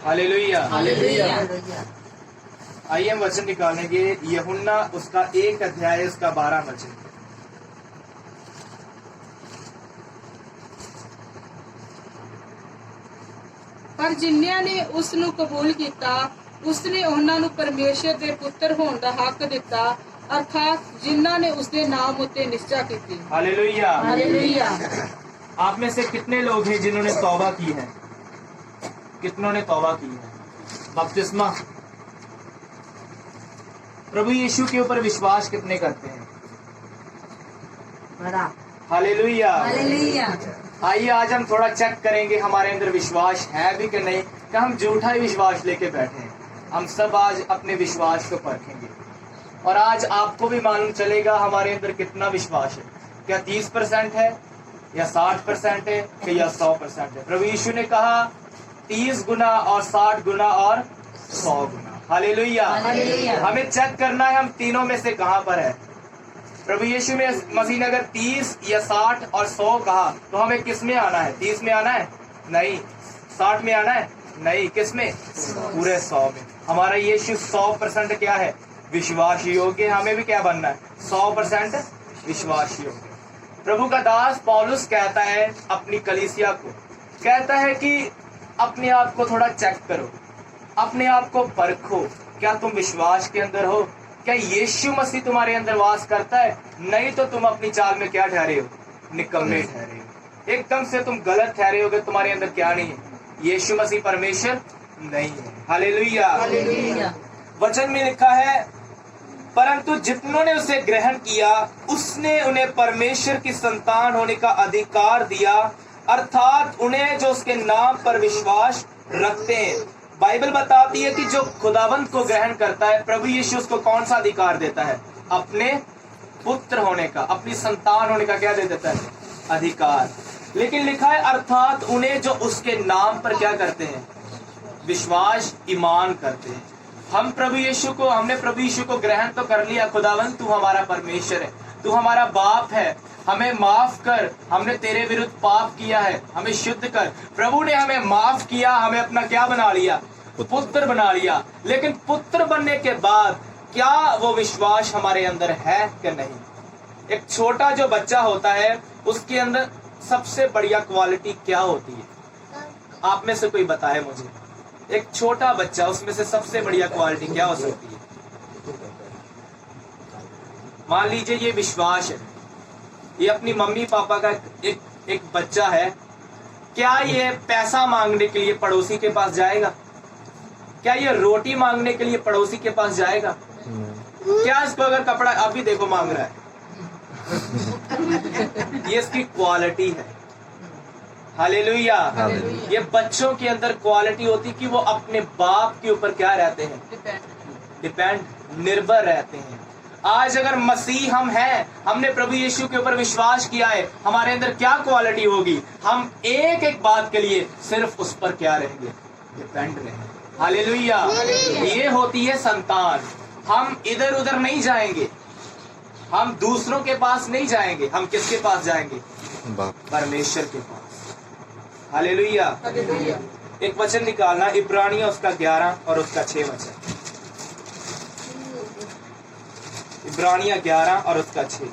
Hallelujah. Hallelujah. आइए हम वचन निकालेंगे यूहन्ना उसका 1 अध्याय उसका 12 वचन। पर जिन्निਆਂ ਨੇ ਉਸ ਨੂੰ ਕਬੂਲ ਕੀਤਾ ਉਸਨੇ ਉਹਨਾਂ ਨੂੰ ਪਰਮੇਸ਼ਰ ਦੇ ਪੁੱਤਰ ਹੋਣ ਦਾ ਹੱਕ ਦਿੱਤਾ ਅਰਥਾਤ ਜਿਨ੍ਹਾਂ ਨੇ ਉਸਦੇ ਨਾਮ ਉੱਤੇ ਨਿਸ਼ਚਾ ਕੀਤੀ। हालेलुया। हालेलुया। आप में से कितने लोग हैं जिन्होंने तौबा की है? कितनों ने तौबा की है? बपतिस्मा, प्रभु यीशु के ऊपर विश्वास कितने करते हैं? बड़ा। हालेलुया। हालेलुया। आइए आज हम थोड़ा चेक करेंगे हमारे अंदर विश्वास है भी कि नहीं, कि हम झूठा ही विश्वास लेके बैठे हैं। हम सब आज अपने विश्वास को परखेंगे और आज आपको भी मालूम चलेगा हमारे अंदर कितना विश्वास है। क्या 30% है या 60% है कि या 100% है? प्रभु यीशु ने कहा 30 गुना और 60 गुना और 100 गुना। हालेलुया। हालेलुया। हमें चेक करना है हम तीनों में से कहां पर है। प्रभु यीशु में मसीह ने अगर 30 या 60 और 100 कहा तो हमें किस में आना है? 30 में आना है? नहीं। 60 में आना है? नहीं। किस में? पूरे 100 में। हमारा यीशु 100% क्या है? विश्वास योग्य। हमें भी क्या बनना है? 100% विश्वास योग्य। प्रभु का दास पौलुस कहता है अपनी कलीसिया को, कहता है कि अपने आप को थोड़ा चेक करो, अपने आप को परखो, क्या तुम विश्वास के अंदर हो? क्या यीशु मसीह तुम्हारे अंदर वास करता है? नहीं तो तुम अपनी चाल में क्या ठहरे हो? निकम्मे ठहरे हो। एकदम से तुम गलत ठहरे हो कि तुम्हारे अंदर क्या नहीं है? यीशु मसीह परमेश्वर नहीं है। हालेलुया। हालेलुया। वचन में लिखा है परंतु जितनों ने उसे ग्रहण किया उसने उन्हें परमेश्वर की संतान होने का अधिकार दिया अर्थात उन्हें जो उसके नाम पर विश्वास रखते हैं। बाइबल बताती है कि जो खुदावंत को ग्रहण करता है प्रभु यीशु उसको कौन सा अधिकार देता है? अपने पुत्र होने का, अपनी संतान होने का क्या दे देता है? अधिकार। लेकिन लिखा है अर्थात उन्हें जो उसके नाम पर क्या करते हैं? विश्वास, ईमान करते हैं। हमने प्रभु यीशु को ग्रहण तो कर लिया। खुदावंत तू हमारा परमेश्वर है, तू हमारा बाप है, हमें माफ कर, हमने तेरे विरुद्ध पाप किया है, हमें शुद्ध कर। प्रभु ने हमें माफ किया, हमें अपना क्या बना लिया? पुत्र बना लिया। लेकिन पुत्र बनने के बाद क्या वो विश्वास हमारे अंदर है कि नहीं? एक छोटा जो बच्चा होता है उसके अंदर सबसे बढ़िया क्वालिटी क्या होती है? आप में से कोई बताए मुझे। एक छोटा बच्चा, उसमें से सबसे बढ़िया क्वालिटी क्या हो सकती है? मान लीजिए ये विश्वास है, ये अपनी मम्मी पापा का एक बच्चा है। क्या ये पैसा मांगने के लिए पड़ोसी के पास जाएगा? क्या ये रोटी मांगने के लिए पड़ोसी के पास जाएगा? क्या इसको अगर कपड़ा अभी देखो मांग रहा है ये इसकी क्वालिटी है। हालेलुया। ये बच्चों के अंदर क्वालिटी होती कि वो अपने बाप के ऊपर क्या रहते हैं? डिपेंड, निर्भर रहते हैं। आज अगर मसीह हम हैं, हमने प्रभु यीशु के ऊपर विश्वास किया है, हमारे अंदर क्या क्वालिटी होगी? हम एक एक बात के लिए सिर्फ उस पर क्या रहेंगे? डिपेंड रहेंगे। हालेलुया। ये होती है संतान। हम इधर उधर नहीं जाएंगे, हम दूसरों के पास नहीं जाएंगे, हम किसके पास जाएंगे? परमेश्वर के पास। हालेलुया। एक वचन निकालना इब्रानियों उसका 11 और उसका 6 वचन। इब्रानियां 11 और उसका 6।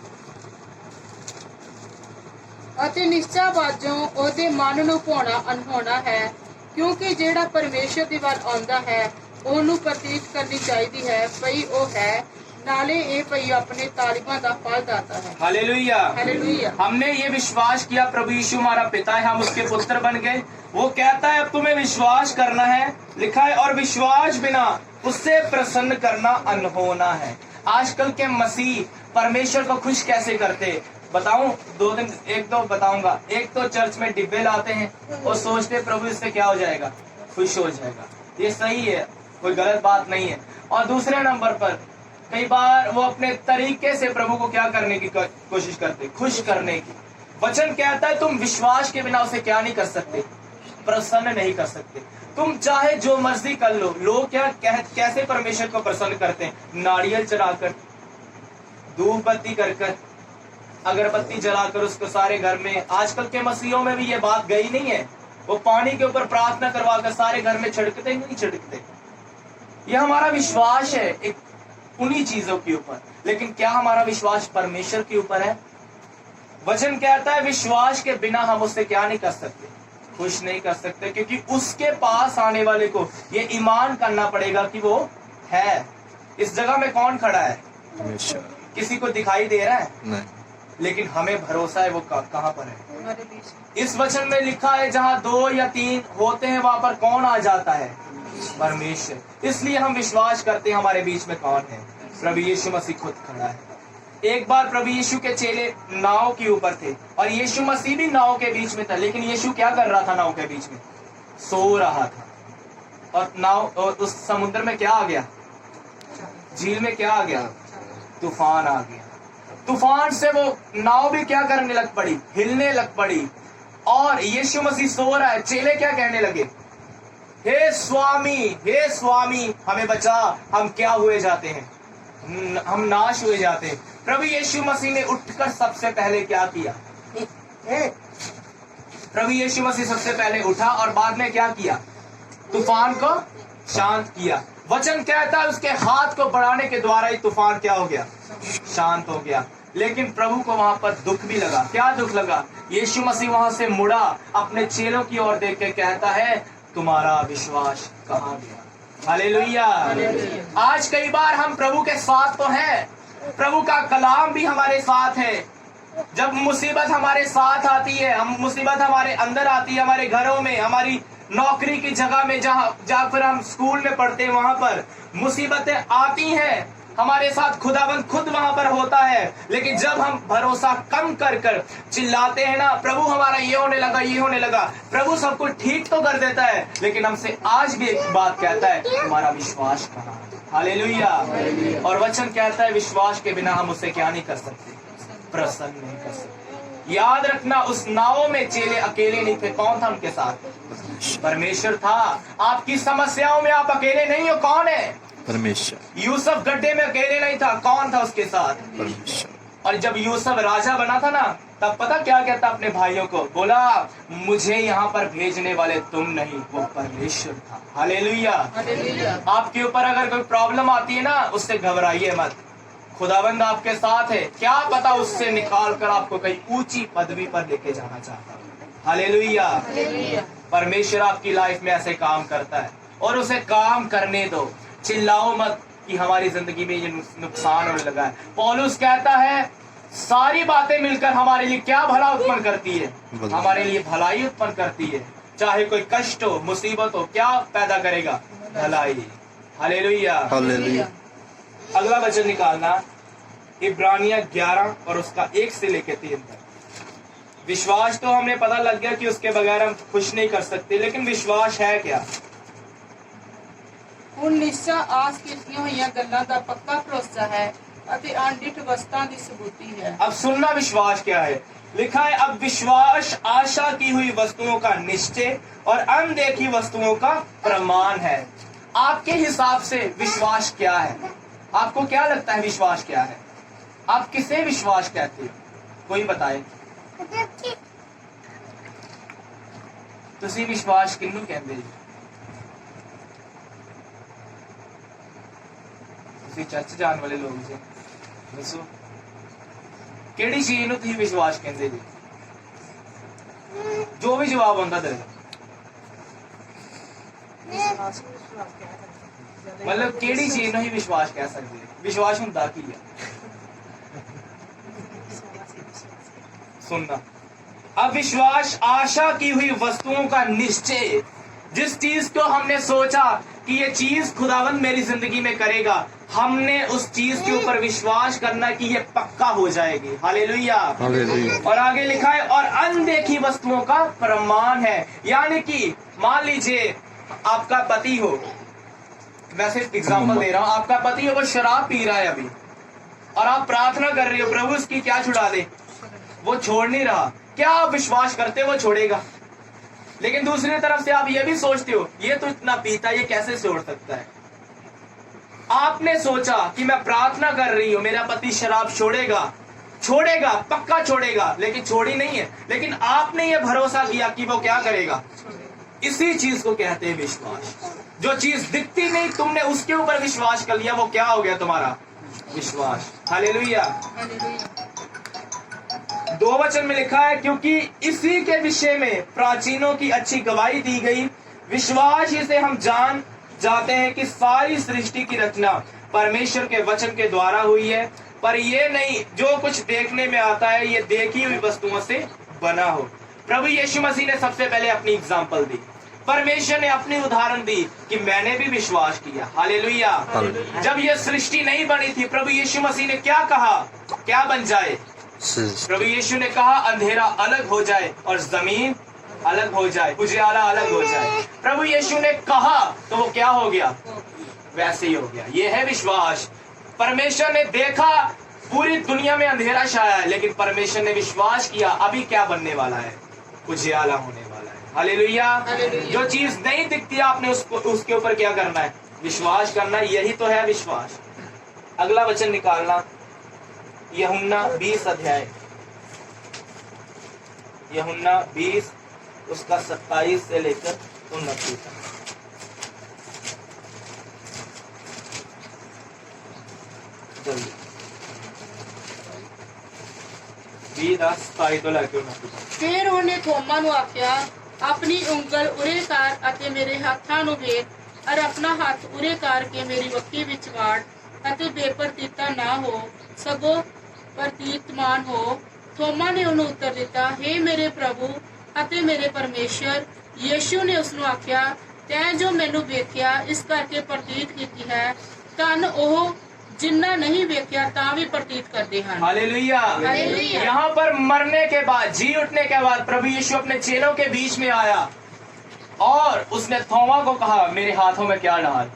ਅਤੇ ਨਿਸ਼ਚਾ ਬਾਝੋਂ ਉਹਦੇ ਮਨ ਨੂੰ ਭਾਉਣਾ ਅਨਹੋਣਾ ਹੈ ਕਿਉਂਕਿ ਜਿਹੜਾ ਪਰਮੇਸ਼ਰ ਦੀ ਵੱਲ ਆਉਂਦਾ ਹੈ ਉਹਨੂੰ ਪ੍ਰਤੀਤ ਕਰਨੀ ਚਾਹੀਦੀ ਹੈ ਭਈ ਉਹ ਹੈ नाले ये पई अपने तालिबां दा फल दाता है। हालेलुया। हालेलुया। हमने ये विश्वास किया प्रभु यीशु हमारा पिता है, हम उसके पुत्र बन गए। वो कहता है अब तुम्हें विश्वास करना है, लिखा है और विश्वास बिना उससे प्रसन्न करना अनहोना है। आजकल के मसीह परमेश्वर को खुश कैसे करते? बताऊं? एक दो बताऊंगा। एक तो चर्च में डिब्बे लाते हैं और सोचते प्रभु इससे क्या हो जाएगा? खुश हो जाएगा। ये सही है, कोई गलत बात नहीं है। और दूसरे नंबर पर कई बार वो अपने तरीके से प्रभु को क्या करने की कोशिश करते? खुश करने की। वचन कहता है तुम विश्वास के बिना उसे क्या नहीं कर सकते? प्रसन्न नहीं कर सकते। तुम चाहे जो मर्जी कर लो। लोग क्या कैसे परमेश्वर को प्रसन्न करते हैं? नारियल चढ़ाकर, धूप बत्ती कर, अगरबत्ती जलाकर उसको सारे घर में। आजकल के मसीहों में भी ये बात गई नहीं है। वो पानी के ऊपर प्रार्थना करवा कर सारे घर में छिड़कते हैं, नहीं छिड़कते? ये हमारा विश्वास है एक उन्हीं चीजों के ऊपर। लेकिन क्या हमारा विश्वास परमेश्वर के ऊपर है? वचन कहता है विश्वास के बिना हम उससे क्या नहीं कर सकते, खुश नहीं कर सकते, क्योंकि उसके पास आने वाले को ये ईमान करना पड़ेगा कि वो है। इस जगह में कौन खड़ा है? किसी को दिखाई दे रहा है? नहीं। लेकिन हमें भरोसा है वो कहाँ पर है। हमारे बीच इस वचन में लिखा है जहाँ 2 या 3 होते हैं वहां पर कौन आ जाता है? परमेश्वर। इसलिए हम विश्वास करते हैं हमारे बीच में कौन है? प्रभु यीशु मसीह खुद खड़ा है। एक बार प्रभु यीशु के चेले नाव के ऊपर थे और यीशु मसीह भी नाव के बीच में था, लेकिन यीशु क्या कर रहा था? नाव के बीच में सो रहा था। और नाव और उस समुद्र में क्या आ गया? झील में क्या आ गया? तूफान आ गया। तूफान से वो नाव भी क्या करने लग पड़ी? हिलने लग पड़ी। और यीशु मसीह सो रहा है। चेले क्या कहने लगे? हे स्वामी हमें बचा, हम क्या हुए जाते हैं, हम नाश हुए जाते हैं। प्रभु यीशु मसीह ने उठकर सबसे पहले क्या किया? प्रभु यीशु मसीह सबसे पहले उठा और बाद में क्या किया? तूफान को शांत किया। वचन कहता है उसके हाथ को बढ़ाने के द्वारा ही तूफान क्या हो गया? शांत हो गया। लेकिन प्रभु को वहां पर दुख भी लगा। क्या दुख लगा? यीशु मसीह वहां से मुड़ा, अपने चेलों की ओर देख के कहता है तुम्हारा विश्वास कहाँ गया? हालेलुया। आज कई बार हम प्रभु के साथ तो हैं, प्रभु का कलाम भी हमारे साथ है। जब मुसीबत हमारे साथ आती है, हम मुसीबत हमारे अंदर आती है, हमारे घरों में, हमारी नौकरी की जगह में, जहाँ पर हम स्कूल में पढ़ते हैं वहां पर मुसीबतें आती हैं, हमारे साथ खुदाबंद खुद वहां पर होता है। लेकिन जब हम भरोसा कम कर कर चिल्लाते हैं ना, प्रभु हमारा ये होने लगा, ये होने लगा, प्रभु सब कुछ ठीक तो कर देता है, लेकिन हमसे आज भी एक बात कहता है तुम्हारा विश्वास कहाँ है? हालेलुया। और वचन कहता है विश्वास के बिना हम उसे क्या नहीं कर सकते? प्रसन्न नहीं कर सकते। याद रखना उस नाव में चेले अकेले नहीं थे। कौन था उनके साथ? परमेश्वर था। आपकी समस्याओं में आप अकेले नहीं हो। कौन है? परमेश्वर। यूसुफ गड्ढे में अकेले नहीं था। कौन था उसके साथ? परमेश्वर। और जब यूसुफ राजा बना था ना, तब पता क्या कहता अपने भाइयों को? बोला मुझे यहाँ पर भेजने वाले तुम नहीं, वो परमेश्वर था। हालेलुया। आपके ऊपर अगर कोई प्रॉब्लम आती है ना, उससे घबराइए मत। खुदाबंद आपके साथ है। क्या पता उससे निकाल कर आपको कहीं ऊंची पदवी पर लेके जाना चाहता है। हालेलुया। परमेश्वर आपकी लाइफ में ऐसे काम करता है और उसे काम करने दो। चिल्लाओ मत कि हमारी जिंदगी में ये नुकसान होने लगा है। पौलुस कहता है सारी बातें मिलकर हमारे लिए क्या भला उत्पन्न करती है? हमारे लिए भलाई उत्पन्न करती है। चाहे कोई कष्ट हो, मुसीबत हो, क्या पैदा करेगा? भलाई। हालेलुया। हालेलुया। अगला वचन निकालना, इब्रानिया 11 और उसका 1 से लेकर 3 तक। विश्वास तो हमने पता लग गया कि उसके बगैर हम खुश नहीं कर सकते, लेकिन विश्वास है क्या? ਹੁਣ ਨਿਸ਼ਚਾ ਆਸ ਕੀਤੀਆਂ ਹੋਈਆਂ ਗੱਲਾਂ ਦਾ ਪੱਕਾ ਭਰੋਸਾ ਹੈ ਅਤੇ ਅਣਡਿੱਠ ਵਸਤਾਂ ਦੀ ਸਬੂਤੀ ਹੈ। अब सुनना विश्वास क्या है। लिखा है अब विश्वास आशा की हुई वस्तुओं का निश्चय और अनदेखी वस्तुओं का प्रमाण है। आपके हिसाब से विश्वास क्या है? आपको क्या लगता है विश्वास क्या है? आप किसे विश्वास कहते हो? कोई बताए। तुसी विश्वास किन्नू कहते हो? ਤੁਸੀਂ ਚਰਚ ਜਾਣ ਵਾਲੇ ਲੋਕ ਜੀ, ਦੱਸੋ ਕਿਹੜੀ ਚੀਜ਼ ਨੂੰ ਤੁਸੀਂ ਵਿਸ਼ਵਾਸ ਕਹਿੰਦੇ ਜੀ? ਜੋ ਵੀ ਜਵਾਬ ਹੁੰਦਾ ਦੇ ਦਿਓ। मतलब ਕਿਹੜੀ ਚੀਜ਼ ਨੂੰ ਹੀ ਵਿਸ਼ਵਾਸ ਕਹਿ ਸਕਦੇ ਹੋ? ਵਿਸ਼ਵਾਸ ਹੁੰਦਾ ਕੀ ਹੈ? सुनना। अब विश्वास आशा की हुई वस्तुओं का निश्चय, जिस चीज को हमने सोचा कि ये चीज खुदावंद मेरी जिंदगी में करेगा, हमने उस चीज के ऊपर विश्वास करना कि ये पक्का हो जाएगी। हालेलुया। हालेलुया। और आगे लिखा है और अनदेखी वस्तुओं का प्रमाण है। यानी कि मान लीजिए आपका पति हो, वैसे एग्जांपल दे रहा हूं, आपका पति हो वो शराब पी रहा है अभी, और आप प्रार्थना कर रहे हो प्रभु उसकी क्या छुड़ा दे, वो छोड़ नहीं रहा। क्या आप विश्वास करते हो वो छोड़ेगा? लेकिन दूसरी तरफ से आप ये भी सोचते हो ये तो इतना पीता है, ये कैसे छोड़ सकता है? आपने सोचा कि मैं प्रार्थना कर रही हूं मेरा पति शराब छोड़ेगा, छोड़ेगा, पक्का छोड़ेगा, लेकिन छोड़ी नहीं है। लेकिन आपने ये भरोसा किया कि वो क्या करेगा, इसी चीज को कहते हैं विश्वास। जो चीज दिखती नहीं, तुमने उसके ऊपर विश्वास कर लिया, वो क्या हो गया तुम्हारा विश्वास। हालेलुया। हालेलुया। 2 वचन में लिखा है, क्योंकि इसी के विषय में प्राचीनों की अच्छी गवाही दी गई। विश्वास ही से हम जान जाते हैं कि सारी सृष्टि की रचना परमेश्वर के वचन के द्वारा हुई है, पर ये नहीं जो कुछ देखने में आता है ये देखी हुई वस्तुओं से बना हो। प्रभु यीशु मसीह ने सबसे पहले अपनी एग्जाम्पल दी, परमेश्वर ने अपनी उदाहरण दी कि मैंने भी विश्वास किया। हालेलुया। जब यह सृष्टि नहीं बनी थी, प्रभु यीशु मसीह ने क्या कहा, क्या बन जाए? प्रभु यीशु ने कहा अंधेरा अलग हो जाए और जमीन अलग हो जाए, उजियाला अलग हो जाए। प्रभु यीशु ने कहा तो वो क्या हो गया, वैसे ही हो गया। ये है विश्वास। परमेश्वर ने देखा पूरी दुनिया में अंधेरा छाया है, लेकिन परमेश्वर ने विश्वास किया अभी क्या बनने वाला है, उजियाला होने वाला है। हालेलुया। जो चीज नहीं दिखती आपने उसके ऊपर क्या करना है, विश्वास करना। यही तो है विश्वास। अगला वचन निकालना, यूहन्ना 20 अध्याय, यूहन्ना 20 उसका 27 से लेकर 29 तक। जल्दी 20:27 ਤੋਂ ਲੈ ਕੇ 29 ਤੱਕ। ਫਿਰ ਉਹਨੇ ਥੋਮਾ ਨੂੰ ਆਖਿਆ, ਆਪਣੀ ਉਂਗਲ ਉਰੇ ਕਰ ਅਤੇ ਮੇਰੇ ਹੱਥਾਂ ਨੂੰ ਵੇਖ, ਔਰ ਆਪਣਾ ਹੱਥ ਉਰੇ ਕਰਕੇ ਮੇਰੀ ਵੱਖੀ ਵਿੱਚ ਵਾੜ, ਅਤੇ ਬੇਪਰਤੀਤਾ ਨਾ ਹੋ ਸਗੋਂ ਪ੍ਰਤੀਤਮਾਨ ਹੋ। ਥੋਮਾ ਨੇ ਉਹਨੂੰ ਉੱਤਰ ਦਿੱਤਾ, ਹੇ ਮੇਰੇ ਪ੍ਰਭੂ ਅਤੇ ਮੇਰੇ ਪਰਮੇਸ਼ਰ। ਯੀਸ਼ੂ ਨੇ ਉਸ ਨੂੰ ਆਖਿਆ, ਤੈਂ ਜੋ ਮੈਨੂੰ ਵੇਖਿਆ ਇਸ ਕਰਕੇ ਪ੍ਰਤੀਤ ਕੀਤੀ ਹੈ। ਧੰਨ ਉਹ जिन्ना नहीं वेख्या ता भी प्रतीत करते हैं। हालेलुया। हालेलुया। यहाँ पर मरने के बाद, जी उठने के बाद प्रभु यीशु अपने चेलों के बीच में आया और उसने थोमा को कहा, मेरे हाथों में क्या डाल,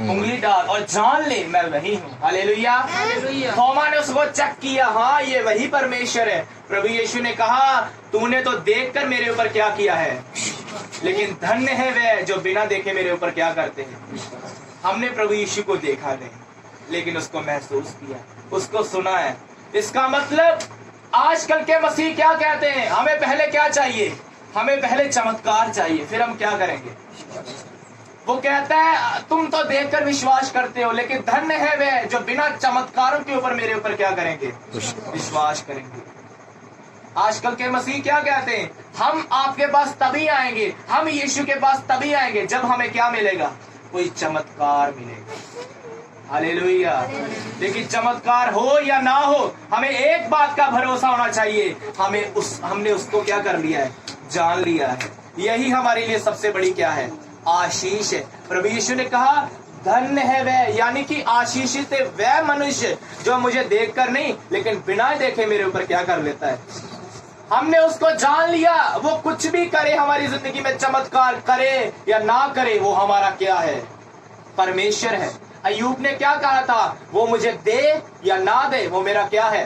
उंगली डाल और जान ले मैं वही हूँ। हालेलुया। हालेलुया। थोमा ने उसको चेक किया, हाँ ये वही परमेश्वर है। प्रभु यीशु ने कहा, तूने तो देखकर मेरे ऊपर क्या किया है, लेकिन धन्य है वे जो बिना देखे मेरे ऊपर क्या करते हैं। हमने प्रभु यीशु को देखा नहीं, लेकिन उसको महसूस किया, उसको सुना है। इसका मतलब आजकल के मसीह क्या कहते हैं, हमें पहले क्या चाहिए, हमें पहले चमत्कार चाहिए, फिर हम क्या करेंगे। वो कहता है तुम तो देखकर विश्वास करते हो, लेकिन धन्य है वे जो बिना चमत्कारों के ऊपर मेरे ऊपर क्या करेंगे, विश्वास करेंगे। आजकल के मसीह क्या कहते हैं, हम आपके पास तभी आएंगे, हम यीशु के पास तभी आएंगे जब हमें क्या मिलेगा, कोई चमत्कार मिलेगा। हालेलुया। लेकिन चमत्कार हो या ना हो, हमें एक बात का भरोसा होना चाहिए, हमने उसको क्या कर लिया है, जान लिया है। यही हमारे लिए सबसे बड़ी क्या है, आशीष है। प्रभु यीशु ने कहा धन्य है वह, यानी कि आशीषित है वह मनुष्य जो मुझे देखकर नहीं लेकिन बिना देखे मेरे ऊपर क्या कर लेता है। हमने उसको जान लिया, वो कुछ भी करे हमारी जिंदगी में, चमत्कार करे या ना करे, वो हमारा क्या है, परमेश्वर है। अय्यूब ने क्या कहा था, वो मुझे दे या ना दे, वो मेरा क्या है,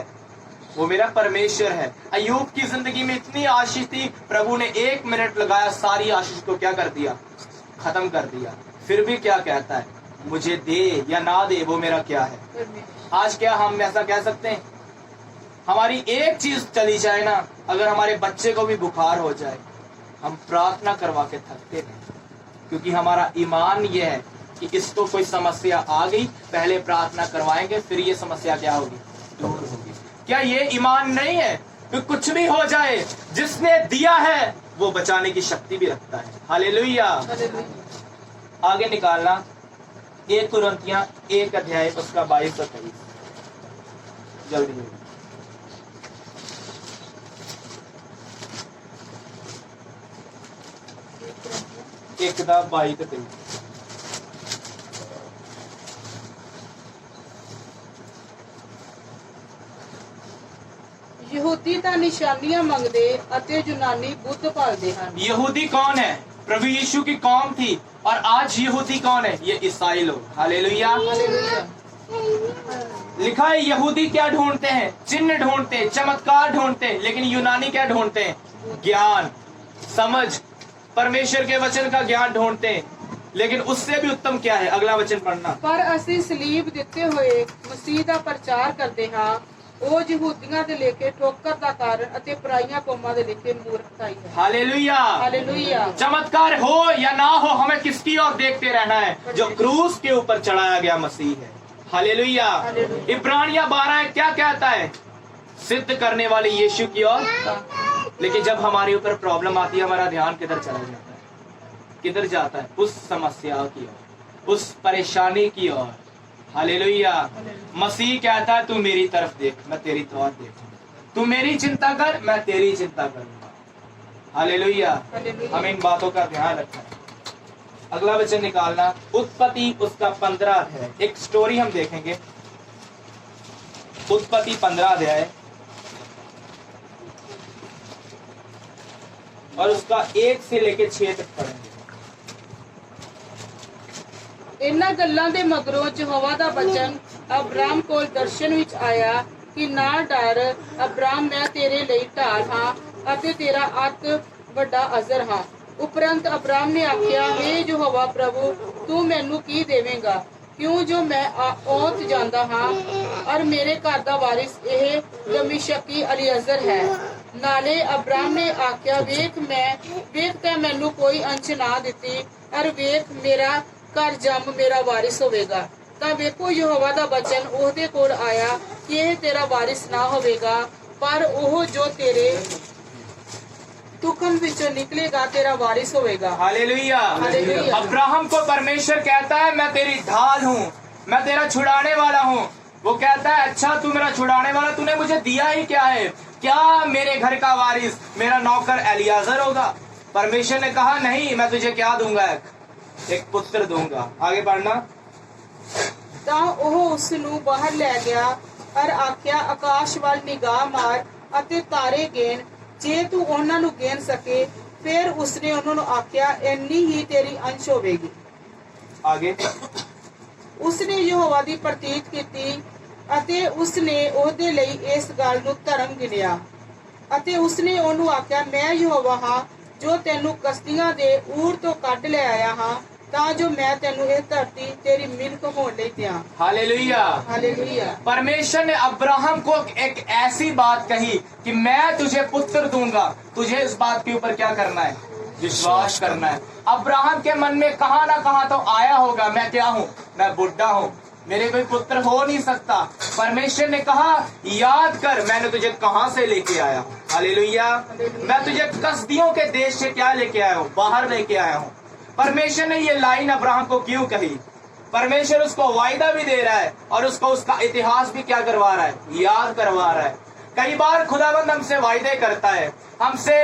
वो मेरा परमेश्वर है। अय्यूब की जिंदगी में इतनी आशीष थी, प्रभु ने 1 मिनट लगाया, सारी आशीष को क्या कर दिया, खत्म कर दिया। फिर भी क्या कहता है, मुझे दे या ना दे, वो मेरा क्या है। आज क्या हम ऐसा कह सकते हैं, हमारी एक चीज चली जाए ना, अगर हमारे बच्चे को भी बुखार हो जाए, हम प्रार्थना करवा के थकते नहीं, क्योंकि हमारा ईमान ये है कि इसको कोई समस्या आ गई, पहले प्रार्थना करवाएंगे, फिर ये समस्या क्या होगी, दूर होगी। क्या ये ईमान नहीं है कि कुछ भी हो जाए, जिसने दिया है वो बचाने की शक्ति भी रखता है। हालेलुया। आगे निकालना 1 कुरिन्थियों 1 अध्याय उसका 22 और 23, जल्दी जल्दी। एक दा 22 ਤੇ 23। ਯਹੂਦੀ ਤਾਂ ਨਿਸ਼ਾਨੀਆਂ ਮੰਗਦੇ ਅਤੇ ਯੂਨਾਨੀ ਬੁੱਧ ਭਾਲਦੇ ਹਨ। यहूदी कौन है, प्रभु यीशु की कौम थी, और आज यहूदी कौन है, ये ईसाई लोग। हालेलुया। हालेलुया। लिखा है यहूदी क्या ढूंढते हैं, चिन्ह ढूंढते हैं, चमत्कार ढूंढते हैं, लेकिन यूनानी क्या ढूंढते हैं, ज्ञान, समझ, परमेश्वर के वचन का ज्ञान ढूंढते हैं। लेकिन उससे भी उत्तम क्या है, अगला वचन पढ़ना। पर ਅਸੀਂ ਸਲੀਬ ਦਿੱਤੇ ਹੋਏ ਮਸੀਹ ਦਾ ਪ੍ਰਚਾਰ ਕਰਦੇ ਹਾਂ, ਉਹ ਯਹੂਦੀਆਂ ਦੇ ਲੇਖੇ ਠੋਕਰ ਦਾ ਕਾਰਨ ਅਤੇ ਪਰਾਈਆਂ ਕੌਮਾਂ ਦੇ ਲੇਖੇ ਮੂਰਖਤਾਈ ਹੈ। हालेलुया। ਹਾਲੇਲੂਇਆ। चमत्कार हो या ना हो, हमें किसकी ओर देखते रहना है? जो क्रूस के ऊपर चढ़ाया गया मसीह है। हालेलुया। हालेलुया। इब्रानिया 12 क्या कहता है? सिद्ध करने वाले यीशु की ओर। लेकिन जब हमारे ऊपर प्रॉब्लम आती है, हमारा ध्यान किधर चला जाता है? किधर जाता है? उस समस्या की ओर, उस परेशानी की ओर। हालेलुया। मसीह कहता है तू मेरी तरफ देख, मैं तेरी तरफ देखूंगा। तू मेरी चिंता कर, मैं तेरी चिंता करूंगा। हालेलुया। हालेलुया। हमें इन बातों का ध्यान रखना है। अगला वचन निकालना, उत्पत्ति उसका 15 अध्याय। एक स्टोरी हम देखेंगे, उत्पत्ति 15 अध्याय और उसका 1 से लेकर 6 तक पढ़ेंगे। ਇਹਨਾਂ ਗੱਲਾਂ ਦੇ ਮਗਰੋਂ ਯਹੋਵਾ ਦਾ ਬਚਨ ਅਬਰਾਮ ਕੋਲ ਦਰਸ਼ਨ ਵਿੱਚ ਆਇਆ ਕਿ ਨਾ ਡਰ ਅਬਰਾਮ, ਮੈਂ ਤੇਰੇ ਲਈ ਢਾਲ ਹਾਂ ਅਤੇ ਤੇਰਾ ਅੱਤ ਵੱਡਾ ਅਜ਼ਰ ਹਾਂ। ਉਪਰੰਤ ਅਬਰਾਮ ਨੇ ਆਖਿਆ, हे ਯਹੋਵਾ ਪ੍ਰਭੂ, ਤੂੰ ਮੈਨੂੰ ਕੀ ਦੇਵੇਂਗਾ? ਕਿਉਂ ਜੋ ਮੈਂ ਔਤ ਜਾਂਦਾ ਹਾਂ ਔਰ ਮੇਰੇ ਘਰ ਦਾ ਵਾਰਿਸ ਇਹ ਦਮਿਸ਼ਕੀ ਅਲੀਅਜ਼ਰ ਹੈ। ਨਾਲੇ ਅਬਰਾਮ ਨੇ ਆਖਿਆ, ਵੇਖ ਤੈਂ ਮੈਨੂੰ ਕੋਈ ਅੰਸ਼ ਨਾ ਦਿੱਤੀ ਔਰ ਵੇਖ ਮੇਰਾ ਘਰ ਜੰਮ ਮੇਰਾ ਵਾਰਿਸ ਹੋਵੇਗਾ। ਤਾਂ ਵੇਖੋ ਯਹੋਵਾ ਦਾ ਬਚਨ ਉਹਦੇ ਕੋਲ ਆਇਆ ਕਿ ਇਹ ਤੇਰਾ ਵਾਰਿਸ ਨਾ ਹੋਵੇਗਾ, ਪਰ ਉਹ ਜੋ ਤੇਰੇ तुखम विचों निकलेगा तेरा वारिस होवेगा। हालेलुया। हालेलुया। अब्राहम को परमेश्वर कहता है मैं तेरी ढाल हूँ, मैं तेरा छुड़ाने वाला हूँ। वो कहता है अच्छा तू मेरा छुड़ाने वाला, तूने मुझे दिया ही क्या है? क्या मेरे घर का वारिस मेरा नौकर एलियाजर होगा? परमेश्वर ने कहा नहीं, मैं तुझे क्या दूंगा? एक पुत्र दूंगा। आगे पढ़ना। ਤਾਂ ਉਹ ਉਸ ਨੂੰ ਬਾਹਰ ਲੈ ਗਿਆ ਔਰ ਆਖਿਆ, ਆਕਾਸ਼ ਵੱਲ ਨਿਗਾਹ ਮਾਰ ਅਤੇ ਤਾਰੇ ਗਿਣ, ਜੇ ਤੂੰ ਉਹਨਾਂ ਨੂੰ ਗਿਣ ਸਕੇ। ਫਿਰ ਉਸਨੇ ਉਹਨਾਂ ਨੂੰ ਆਖਿਆ, ਇੰਨੀ ਹੀ ਤੇਰੀ ਅੰਸ਼ ਹੋਵੇਗੀ। आगे। ਉਸਨੇ ਯਹੋਵਾ ਦੀ ਪ੍ਰਤੀਤ ਕੀਤੀ ਅਤੇ ਉਸਨੇ ਉਹਦੇ ਲਈ ਇਸ ਗੱਲ ਨੂੰ ਧਰਮ ਗਿਣਿਆ ਅਤੇ ਉਸਨੇ ਉਹਨੂੰ ਆਖਿਆ, ਮੈਂ ਯਹੋਵਾ ਹਾਂ ਜੋ ਤੈਨੂੰ ਕਸਦੀਆਂ ਦੇ ਊਰ ਤੋਂ ਕੱਢ ਲੈ ਆਇਆ ਹਾਂ, ਤਾਂ ਜੋ ਮੈਂ ਤੈਨੂੰ ਇਹ ਧਰਤੀ ਤੇਰੀ ਮਿਲਕ ਹੋਣ ਲਈ ਦਿਆਂ। हालेलुया। हालेलुया। परमेश्वर ने अब्राहम को एक ऐसी बात कही कि मैं तुझे पुत्र दूंगा। तुझे इस बात के ऊपर क्या करना है? विश्वास करना है। अब्राहम के मन में कहां ना कहां तो आया होगा, मैं क्या हूं? मैं बुढ़ा हूं, मेरे कोई पुत्र हो नहीं सकता। परमेश्वर ने कहा याद कर मैंने तुझे कहां से लेके आया हूं। हालेलुया। मैं तुझे कसदियों के देश से क्या लेके आया हूं? बाहर लेके आया हूं। परमेश्वर ने ये लाइन अब्राहम को क्यों कही? परमेश्वर उसको वायदा भी दे रहा है और उसको उसका इतिहास भी क्या करवा रहा है? याद करवा रहा है। कई बार खुदाबंद हमसे वायदे करता है, हमसे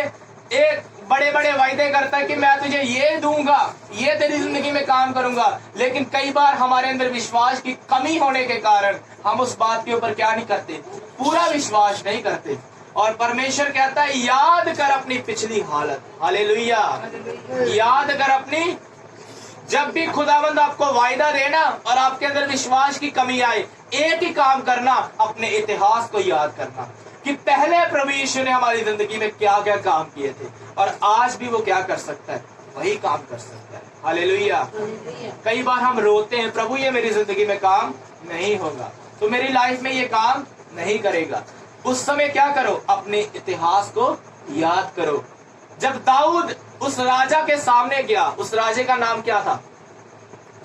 एक बड़े बड़े वायदे करता है कि मैं तुझे ये दूंगा, ये तेरी जिंदगी में काम करूंगा। लेकिन कई बार हमारे अंदर विश्वास की कमी होने के कारण हम उस बात के ऊपर क्या नहीं करते? पूरा विश्वास नहीं करते। और परमेश्वर कहता है याद कर अपनी पिछली हालत। हालेलुया। याद कर अपनी, जब भी खुदावंद आपको वायदा देना और आपके अंदर विश्वास की कमी आए, एक ही काम करना, अपने इतिहास को याद करना कि पहले प्रभु यीशु ने हमारी जिंदगी में क्या क्या काम किए थे और आज भी वो क्या कर सकता है? वही काम कर सकता है। हालेलुया। कई बार हम रोते हैं, प्रभु ये मेरी जिंदगी में काम नहीं होगा, तो मेरी लाइफ में ये काम नहीं करेगा। उस समय क्या करो? अपने इतिहास को याद करो। जब दाऊद उस राजा के सामने गया, उस राजे का नाम क्या था?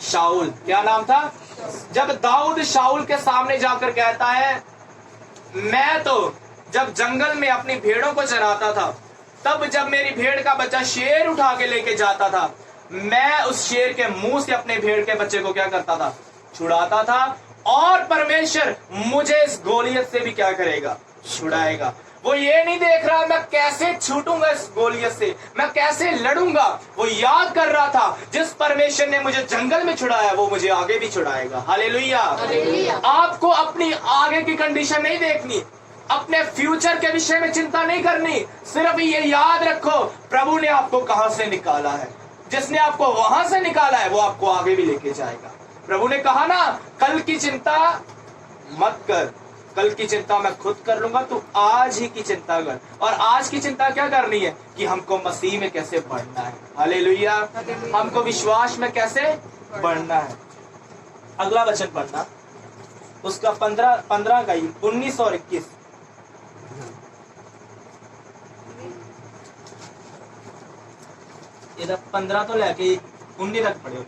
शाऊल। क्या नाम था? जब दाऊद शाऊल के सामने जाकर कहता है मैं तो जब जंगल में अपनी भेड़ों को चराता था, तब जब मेरी भेड़ का बच्चा शेर उठा के लेके जाता था, मैं उस शेर के मुंह से अपने भेड़ के बच्चे को क्या करता था? छुड़ाता था। और परमेश्वर मुझे इस गोलियत से भी क्या करेगा? छुड़ाएगा। वो ये नहीं देख रहा मैं कैसे छूटूंगा इस गोलियत से, मैं कैसे लड़ूंगा। वो याद कर रहा था जिस परमेश्वर ने मुझे जंगल में छुड़ाया वो मुझे आगे भी छुड़ाएगा। हालेलुया। आपको अपनी आगे की कंडीशन नहीं देखनी, अपने फ्यूचर के विषय में चिंता नहीं करनी। सिर्फ ये याद रखो प्रभु ने आपको कहां से निकाला है। जिसने आपको वहां से निकाला है वो आपको आगे भी लेके जाएगा। प्रभु ने कहा ना कल की चिंता मत कर, कल की चिंता मैं खुद कर लूंगा, तू आज ही की चिंता कर। और आज की चिंता क्या करनी है? कि हमको मसीह में कैसे बढ़ना है। हालेलुया। हमको विश्वास में कैसे बढ़ना है। अगला वचन पढ़ना, उसका 15 का ही 19 और 21। ਇਹਦਾ 15 ਤੋਂ ਲੈ ਕੇ 19 ਤੱਕ ਪੜਿਓ।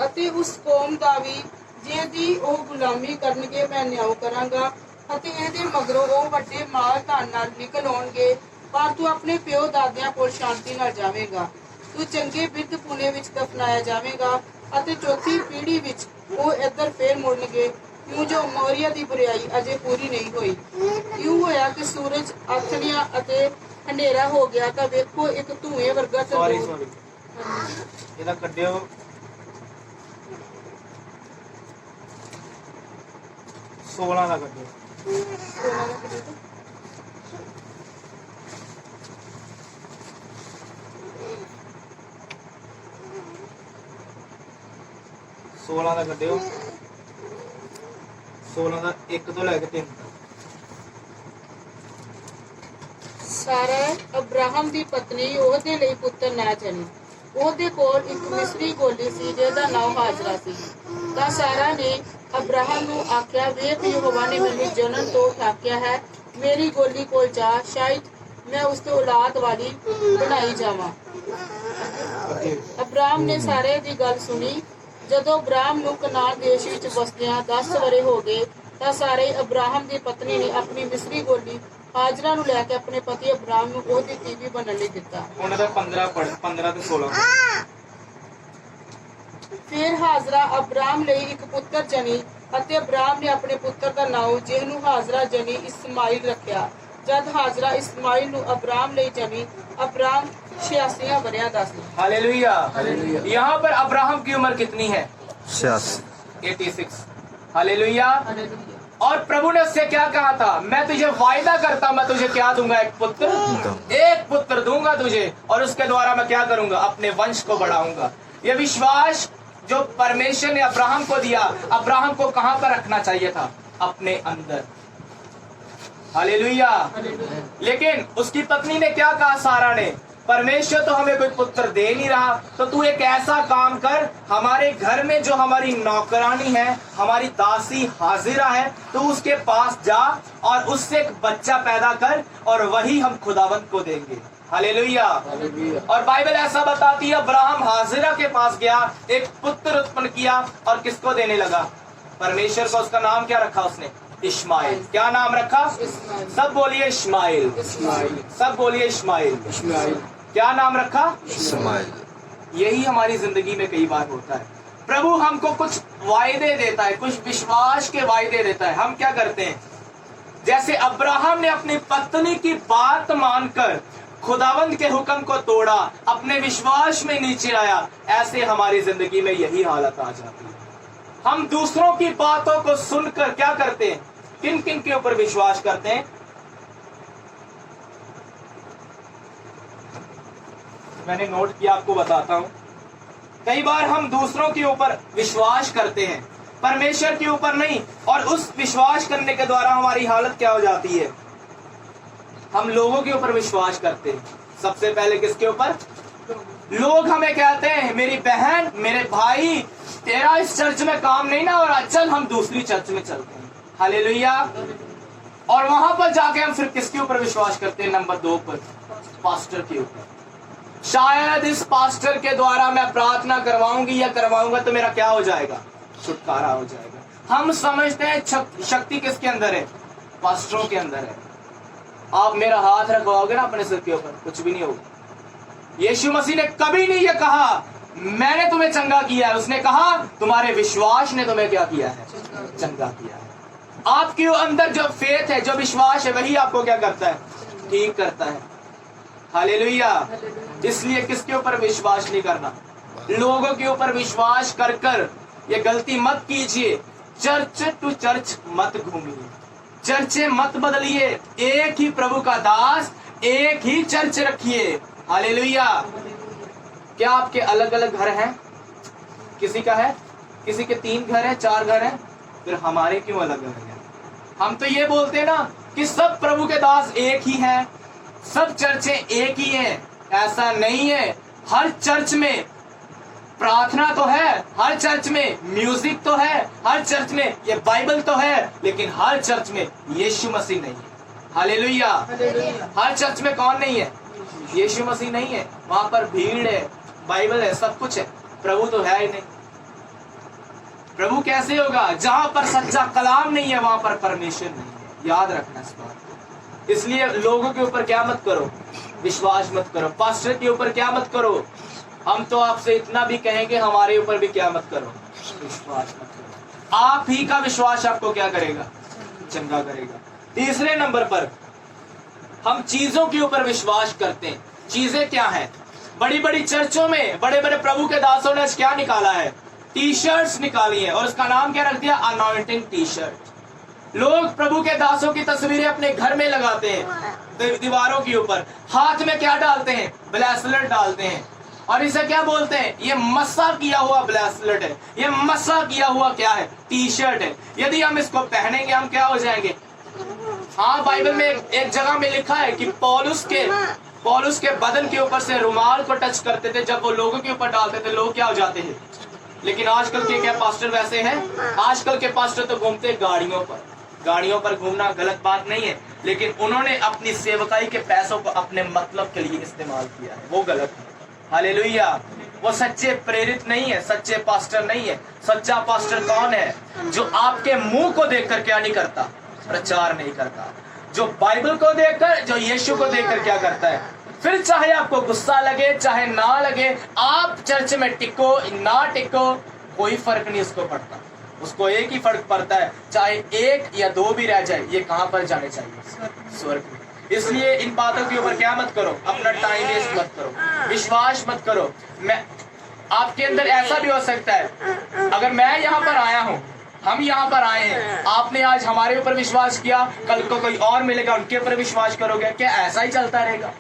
ਅਤੇ ਉਸ ਕੌਮ ਦਾ ਵੀ ਜਿਹਦੀ ਉਹ ਗੁਲਾਮੀ ਕਰਨਗੇ ਮੈਂ ਨਿਆਂ ਕਰਾਂਗਾ ਅਤੇ ਇਹਦੇ ਮਗਰੋਂ ਉਹ ਵੱਡੇ ਮਾਲ ਧਨ ਨਾਲ ਨਿਕਲ ਆਉਣਗੇ, ਪਰ ਤੂੰ ਆਪਣੇ ਪਿਓ ਦਾਦਿਆਂ ਕੋਲ ਸ਼ਾਂਤੀ ਨਾਲ ਜਾਵੇਂਗਾ। ਤੂੰ ਚੰਗੇ ਬਿਰਧ ਪੁਣੇ ਵਿੱਚ ਦਫਨਾਇਆ ਜਾਵੇਂਗਾ ਅਤੇ ਚੌਥੀ ਪੀੜ੍ਹੀ ਵਿੱਚ ਉਹ ਇੱਧਰ ਫੇਰ ਮੁੜਨਗੇ, ਕਿਉਂ ਜੋ ਮੋਰੀਆ ਦੀ ਬੁਰਾਈ ਅਜੇ ਪੂਰੀ ਨਹੀਂ ਹੋਈ। ਕਿਉਂ ਹੋਇਆ ਕਿ ਸੂਰਜ ਆਥਣਿਆ ਅਤੇ ਹਨੇਰਾ ਹੋ ਗਿਆ ਤਾਂ ਵੇਖੋ ਇੱਕ ਧੂਏ ਵਰਗਾ ਤੰਦੂਰ। ਇਹਦਾ ਕੱਢਿਓ 16 ਦਾ ਕੱਢਿਓ। 16 ਦਾ ਕੱਢਿਓ। 16 ਦਾ 1 ਤੋਂ ਲੈ ਕੇ 3 ਤੱਕ। ਸਾਰਾ ਅਬਰਾਹਮ ਦੀ ਪਤਨੀ ਉਹਦੇ ਲਈ ਪੁੱਤਰ ਨਾ ਜਣੀ। ਉਹਦੇ ਕੋਲ ਇੱਕ ਮਿਸਰੀ ਗੋਲੀ ਸੀ ਜਿਹਦਾ ਨਾਮ ਹਾਜਰਾ ਸੀ। ਤਾਂ ਸਾਰਾ ਨੇ ਅਬਰਾਹਮ ਨੂੰ ਆਖਿਆ, ਵੇਖ ਯਹੋਵਾ ਨੇ ਮੈਨੂੰ ਜਨਮ ਤੋਂ ਠਾਕਿਆ ਹੈ, ਮੇਰੀ ਗੋਲੀ ਕੋਲ ਜਾ, ਸ਼ਾਇਦ ਮੈਂ ਉਸ ਤੋਂ ਔਲਾਦ ਵਾਲੀ ਬਣਾਈ ਜਾਵਾਂ। ਅਬਰਾਹਮ ਨੇ ਸਾਰੇ ਦੀ ਗੱਲ ਸੁਣੀ। ਜਦੋਂ ਅਬਰਾਹਮ ਨੂੰ ਕਨਾਨ ਦੇਸ਼ ਵਿੱਚ ਵਸਦਿਆਂ 10 ਵਰੇ ਹੋ ਗਏ ਤਾਂ ਸਾਰੇ ਅਬਰਾਹਮ ਦੀ ਪਤਨੀ ਨੇ ਆਪਣੀ ਮਿਸਰੀ ਗੋਲੀ ਹਾਜਰਾ ਨੂੰ ਲੈ ਕੇ ਆਪਣੇ ਪਤੀ ਅਬਰਾਹਮ ਨੂੰ ਉਹਦੀ ਤੀਵੀ ਬਣਨ ਲਈ ਦਿੱਤਾ। ਉਹਨਾਂ ਦਾ 15 ਤੇ 16। ਫਿਰ ਹਾਜਰਾ ਅਬਰਾਹਮ ਲਈ ਇੱਕ ਪੁੱਤਰ ਜਣੀ ਅਤੇ ਅਬਰਾਹਮ ਨੇ ਆਪਣੇ ਪੁੱਤਰ ਦਾ ਨਾਮ ਜਿਹਨੂੰ ਹਾਜਰਾ ਜਣੀ ਇਸਮਾਈਲ ਰੱਖਿਆ। ਜਦ ਹਾਜਰਾ इस्माइल ਨੂੰ अब्राहम ले जमी, अब्राहम 86 वरियां दा सी। हालेलुया। यहाँ पर अब्राहम की उम्र कितनी है? 86। हालेलुया। और प्रभु ने उससे क्या कहा था? मैं तुझे वायदा करता, मैं तुझे क्या दूंगा? एक पुत्र दूंगा तुझे, और उसके द्वारा मैं क्या करूंगा? अपने वंश को बढ़ाऊंगा। ये विश्वास जो परमेश्वर ने अब्राहम को दिया, अब्राहम को कहां पर रखना चाहिए था? अपने अंदर। हालेलुया। लेकिन उसकी पत्नी ने क्या कहा? सारा ने, परमेश्वर तो हमें कोई पुत्र दे नहीं रहा, तो तू एक ऐसा काम कर, हमारे घर में जो हमारी नौकरानी है, हमारी दासी हाजिरा है, तो उसके पास जा और उससे एक बच्चा पैदा कर, और वही हम खुदावंत को देंगे। हालेलुया। और बाइबल ऐसा बताती है, अब्राहम हाजिरा के पास गया, एक पुत्र उत्पन्न किया, और किसको देने लगा? परमेश्वर को। उसका नाम क्या रखा उसने? इस्माइल। क्या नाम रखा? सब बोलिए इस्माइल। सब बोलिए इस्माइल। क्या नाम रखा? इस्माइल। यही हमारी जिंदगी में कई बार होता है। प्रभु हमको कुछ वायदे देता है, कुछ विश्वास के वायदे देता है, हम क्या करते हैं? जैसे अब्राहम ने अपनी पत्नी की बात मानकर खुदावंद के हुक्म को तोड़ा, अपने विश्वास में नीचे आया, ऐसे हमारी जिंदगी में यही हालत आ जाती है। हम दूसरों की बातों को सुनकर क्या करते हैं? किन किन के ऊपर विश्वास करते हैं? मैंने नोट किया, आपको बताता हूं। कई बार हम दूसरों के ऊपर विश्वास करते हैं, परमेश्वर के ऊपर नहीं, और उस विश्वास करने के द्वारा हमारी हालत क्या हो जाती है? हम लोगों के ऊपर विश्वास करते हैं। सबसे पहले किसके ऊपर? लोग हमें कहते हैं, मेरी बहन, मेरे भाई, तेरा इस चर्च में काम नहीं ना हो रहा, चल हम दूसरी चर्च में चलते हैं। हालेलुया। और वहां पर जाके हम फिर किसके ऊपर विश्वास करते हैं? नंबर 2 पर, पास्टर के ऊपर। शायद इस पास्टर के द्वारा मैं प्रार्थना करवाऊंगी या करवाऊंगा तो मेरा क्या हो जाएगा? छुटकारा हो जाएगा। हम समझते हैं शक्ति किसके अंदर है? पास्टरों के अंदर है। आप मेरा हाथ रखवाओगे ना अपने सिर के ऊपर, कुछ भी नहीं होगा। यीशु मसीह ने कभी नहीं ये कहा मैंने तुम्हें चंगा किया है, उसने कहा तुम्हारे विश्वास ने तुम्हें क्या किया है? चंगा किया है। आपके अंदर जो फेथ है, जो विश्वास है, वही आपको क्या करता है? ठीक करता है। हालेलुया। इसलिए किसके ऊपर विश्वास नहीं करना? लोगों के ऊपर विश्वास कर कर ये गलती मत कीजिए। चर्च टू चर्च मत घूमिए, चर्चे मत बदलिए। एक ही प्रभु का दास, एक ही चर्च रखिए। हालेलुया। क्या आपके अलग अलग घर हैं? किसी का है, किसी के 3 घर है, 4 घर है, फिर हमारे क्यों अलग अलग है? हम तो ये बोलते हैं ना कि सब प्रभु के दास एक ही हैं, सब चर्चें एक ही हैं। ऐसा नहीं है। हर चर्च में प्रार्थना तो है हर चर्च में, म्यूजिक तो है हर चर्च में, ये बाइबल तो है, लेकिन हर चर्च में यीशु मसीह नहीं है। हालेलुया। हर चर्च में कौन नहीं है? यीशु मसीह नहीं है। वहां पर भीड़ है, बाइबल है, सब कुछ है, प्रभु तो है ही नहीं। प्रभु कैसे होगा? जहां पर सच्चा कलाम नहीं है वहां पर परमेश्वर नहीं है। याद रखना इस बात को। इसलिए लोगों के ऊपर क्या मत करो, विश्वास मत करो। पास्टर के ऊपर क्या मत करो। हम तो आपसे इतना भी कहेंगे, हमारे ऊपर भी क्या मत करो, विश्वास मत करो। आप ही का विश्वास आपको क्या करेगा? चंगा करेगा। तीसरे नंबर पर हम चीजों के ऊपर विश्वास करते हैं। चीजें क्या है? बड़ी बड़ी चर्चों में बड़े बड़े प्रभु के दासों ने क्या निकाला है? टी शर्ट्स निकाली है, और उसका नाम क्या रख दिया? Anointing T shirt. लोग प्रभु के दासों की तस्वीरें अपने घर में लगाते हैं, दीवारों के ऊपर। हाथ में क्या डालते हैं? ब्रेसलेट डालते हैं, और इसे क्या बोलते हैं? ये मस्सा किया हुआ ब्रेसलेट है, ये मस्सा किया हुआ क्या है? टी शर्ट है। यदि हम इसको पहनेंगे हम क्या हो जाएंगे? हाँ, बाइबल में एक जगह में लिखा है कि पौलुस के बदन के ऊपर से रुमाल को टच करते थे, जब वो लोगों के ऊपर डालते थे लोग क्या हो जाते हैं। लेकिन आजकल के क्या पास्टर वैसे हैं? आजकल के पास्टर तो घूमते गाड़ियों पर। गाड़ियों पर घूमना गलत बात नहीं है, लेकिन उन्होंने अपनी सेवकाई के पैसों को अपने मतलब के लिए इस्तेमाल किया है, वो गलत है। हालेलुया। वो सच्चे प्रेरित नहीं है, सच्चे पास्टर नहीं है। सच्चा पास्टर कौन है? जो आपके मुंह को देखकर क्या नहीं करता? प्रचार नहीं करता। जो बाइबल को देखकर, जो यीशु को देखकर क्या करता है? फिर चाहे आपको गुस्सा लगे चाहे ना लगे, आप चर्च में टिको ना टिको, कोई फर्क नहीं उसको पड़ता। उसको एक ही फर्क पड़ता है, चाहे एक या दो भी रह जाए, ये कहां पर जाने चाहिए? स्वर्ग में। इसलिए इन बातों के ऊपर क्या मत करो, अपना टाइम वेस्ट मत करो, विश्वास मत करो। मैं आपके अंदर ऐसा भी हो सकता है, अगर मैं यहाँ पर आया हूँ, हम यहाँ पर आए हैं, आपने आज हमारे ऊपर विश्वास किया, कल को कोई और मिलेगा उनके ऊपर विश्वास करोगे। क्या ऐसा ही चलता रहेगा?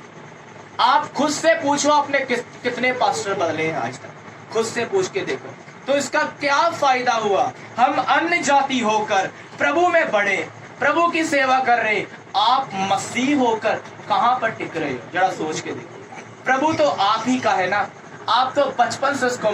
आप खुद से पूछो, आपने कितने पास्टर बदले हैं आज तक? खुद से पूछ के देखो, तो इसका क्या फायदा हुआ? हम अन्य जाति होकर प्रभु में बढ़े, प्रभु की सेवा कर रहे, आप मसीह होकर कहां पर टिक रहे हो? जरा सोच के देखो। प्रभु तो आप ही का है ना, आप तो बचपन से उसको